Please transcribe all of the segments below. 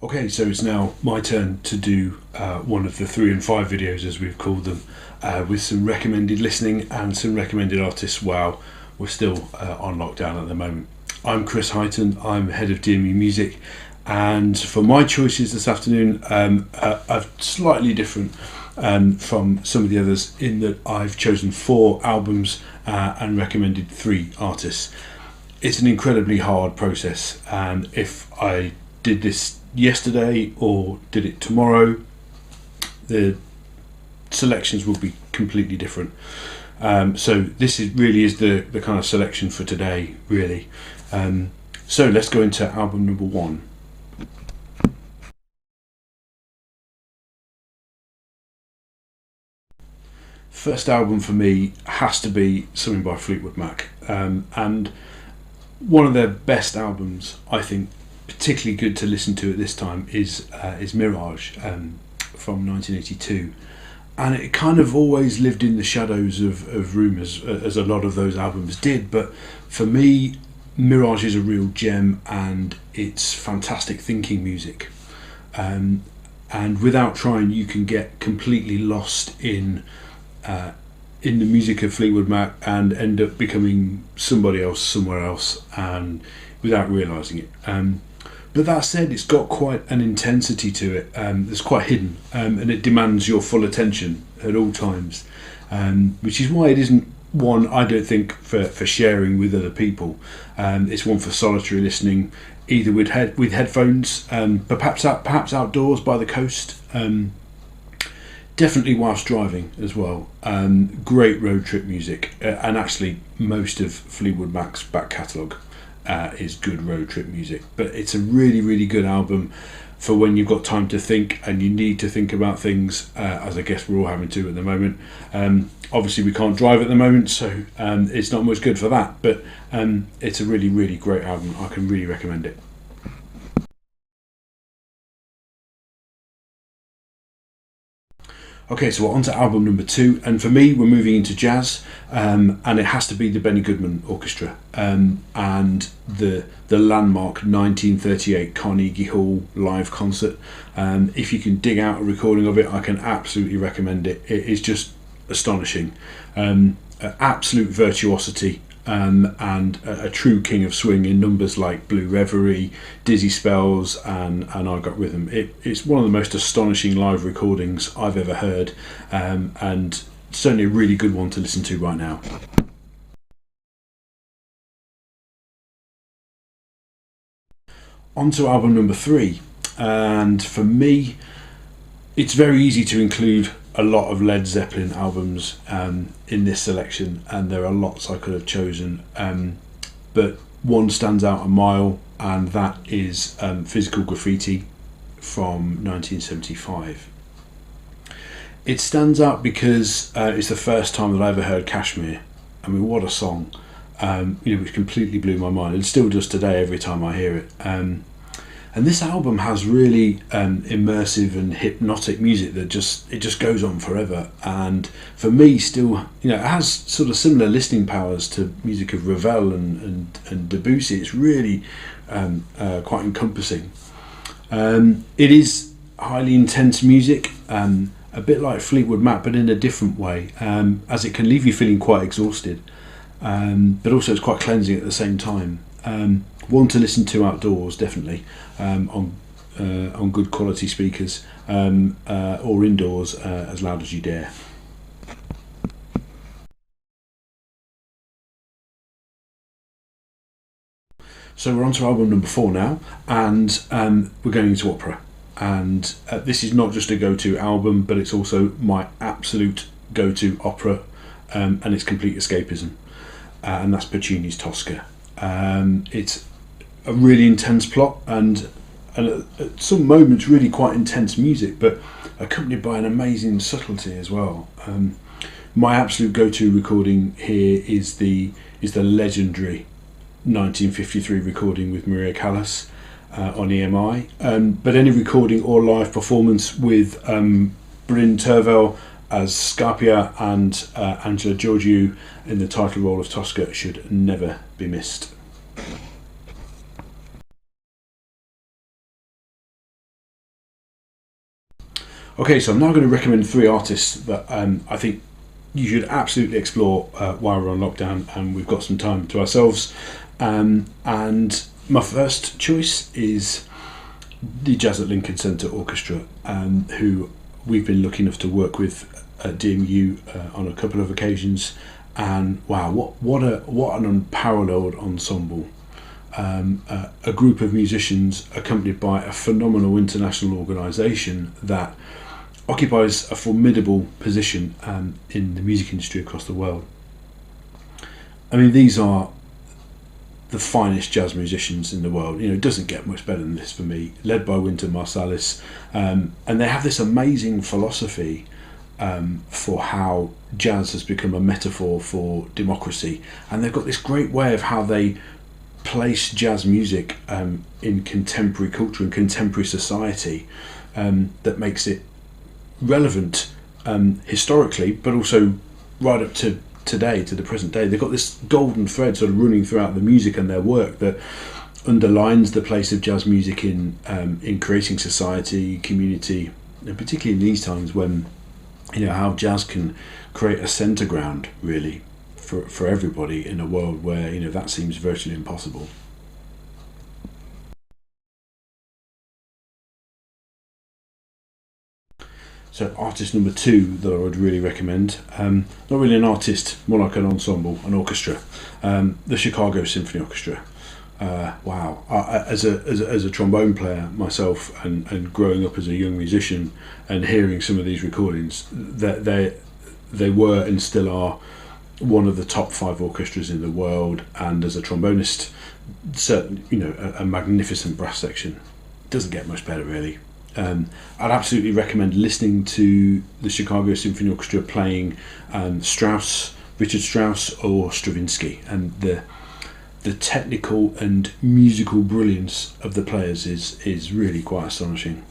Okay, so it's now my turn to do one of the 3 and 5 videos, as we've called them, with some recommended listening and some recommended artists while we're still on lockdown at the moment. I'm Chris Heighton, I'm head of DMU Music, and for my choices this afternoon, are slightly different from some of the others in that I've chosen 4 albums and recommended 3 artists. It's an incredibly hard process, and if I did this yesterday or did it tomorrow, the selections will be completely different. So this really is the kind of selection for today, really. So let's go into album number 1. First album for me has to be something by Fleetwood Mac, and one of their best albums, I think, particularly good to listen to at this time, is Mirage from 1982, and it kind of always lived in the shadows of rumours, as a lot of those albums did, but for me Mirage is a real gem, and it's fantastic thinking music, and without trying you can get completely lost in the music of Fleetwood Mac and end up becoming somebody else somewhere else, and without realising it. But that said, it's got quite an intensity to it that's quite hidden, and it demands your full attention at all times, which is why it isn't one, I don't think, for sharing with other people. It's one for solitary listening, either with headphones, but perhaps outdoors by the coast. Definitely whilst driving as well. Great road trip music, and actually most of Fleetwood Mac's back catalogue is good road trip music, but it's a really good album for when you've got time to think and you need to think about things, as I guess we're all having to at the moment. Obviously we can't drive at the moment, so it's not much good for that, but it's a really great album. I can really recommend it. Okay, so we're on to album number 2, and for me we're moving into jazz, and it has to be the Benny Goodman Orchestra, and the landmark 1938 Carnegie Hall live concert. If you can dig out a recording of it, I can absolutely recommend it. It is just astonishing, absolute virtuosity, and a true king of swing in numbers like Blue Reverie, Dizzy Spells, and I Got Rhythm. It's one of the most astonishing live recordings I've ever heard, and certainly a really good one to listen to right now. On to album number 3, and for me it's very easy to include a lot of Led Zeppelin albums in this selection, and there are lots I could have chosen, but one stands out a mile, and that is Physical Graffiti from 1975. It stands out because it's the first time that I ever heard Kashmir. I mean, what a song, which completely blew my mind. It still does today every time I hear it. And this album has really immersive and hypnotic music that just goes on forever. And for me, still, it has sort of similar listening powers to music of Ravel and Debussy. It's really quite encompassing. It is highly intense music, a bit like Fleetwood Mac, but in a different way, as it can leave you feeling quite exhausted, but also it's quite cleansing at the same time. One to listen to outdoors, definitely, on good quality speakers, or indoors as loud as you dare. So we're on to album number 4 now, and we're going into opera. And this is not just a go-to album, but it's also my absolute go-to opera, and it's complete escapism, and that's Puccini's Tosca. It's a really intense plot, and at some moments really quite intense music, but accompanied by an amazing subtlety as well. My absolute go-to recording here is the legendary 1953 recording with Maria Callas on EMI, but any recording or live performance with Bryn Tervel as Scarpia and Angela Georgiou in the title role of Tosca should never be missed. Okay, so I'm now going to recommend 3 artists that I think you should absolutely explore while we're on lockdown and we've got some time to ourselves. And my first choice is the Jazz at Lincoln Center Orchestra, who we've been lucky enough to work with at DMU on a couple of occasions. And wow, what an unparalleled ensemble. A group of musicians accompanied by a phenomenal international organisation that occupies a formidable position in the music industry across the world. I mean, these are the finest jazz musicians in the world. It doesn't get much better than this for me, led by Wynton Marsalis. And they have this amazing philosophy for how jazz has become a metaphor for democracy. And they've got this great way of how they place jazz music in contemporary culture and contemporary society that makes it relevant historically, but also right up to today, to the present day. They've got this golden thread sort of running throughout the music and their work that underlines the place of jazz music in creating society, community, and particularly in these times when how jazz can create a centre ground really for everybody in a world where that seems virtually impossible. So artist number 2 that I would really recommend, not really an artist, more like an ensemble, an orchestra, the Chicago Symphony Orchestra. Wow, as a trombone player myself, and growing up as a young musician and hearing some of these recordings, that they were and still are one of the top 5 orchestras in the world, and as a trombonist, certainly a magnificent brass section. Doesn't get much better really. I'd absolutely recommend listening to the Chicago Symphony Orchestra playing Strauss, Richard Strauss or Stravinsky, and the technical and musical brilliance of the players is really quite astonishing.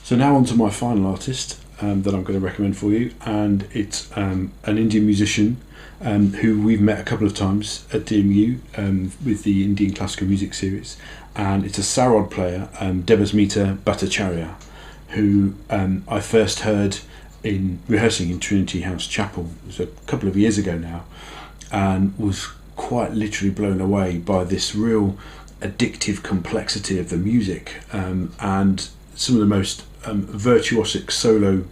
So now on to my final artist that I'm going to recommend for you, and it's an Indian musician who we've met a couple of times at DMU with the Indian Classical Music Series, and it's a sarod player, Debasmita Bhattacharya, who I first heard in rehearsing in Trinity House Chapel. It was a couple of years ago now, and was quite literally blown away by this real addictive complexity of the music, and some of the most virtuosic solo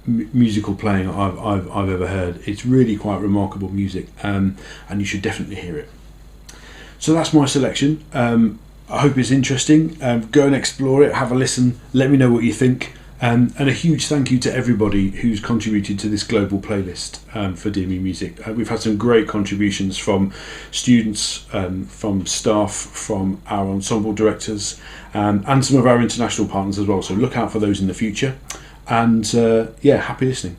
musical playing I've ever heard. It's really quite remarkable music, and you should definitely hear it. So that's my selection. I hope it's interesting. Go and explore it, have a listen, let me know what you think, and a huge thank you to everybody who's contributed to this global playlist for DMU Music. We've had some great contributions from students, from staff, from our ensemble directors, and some of our international partners as well. So look out for those in the future. And happy listening.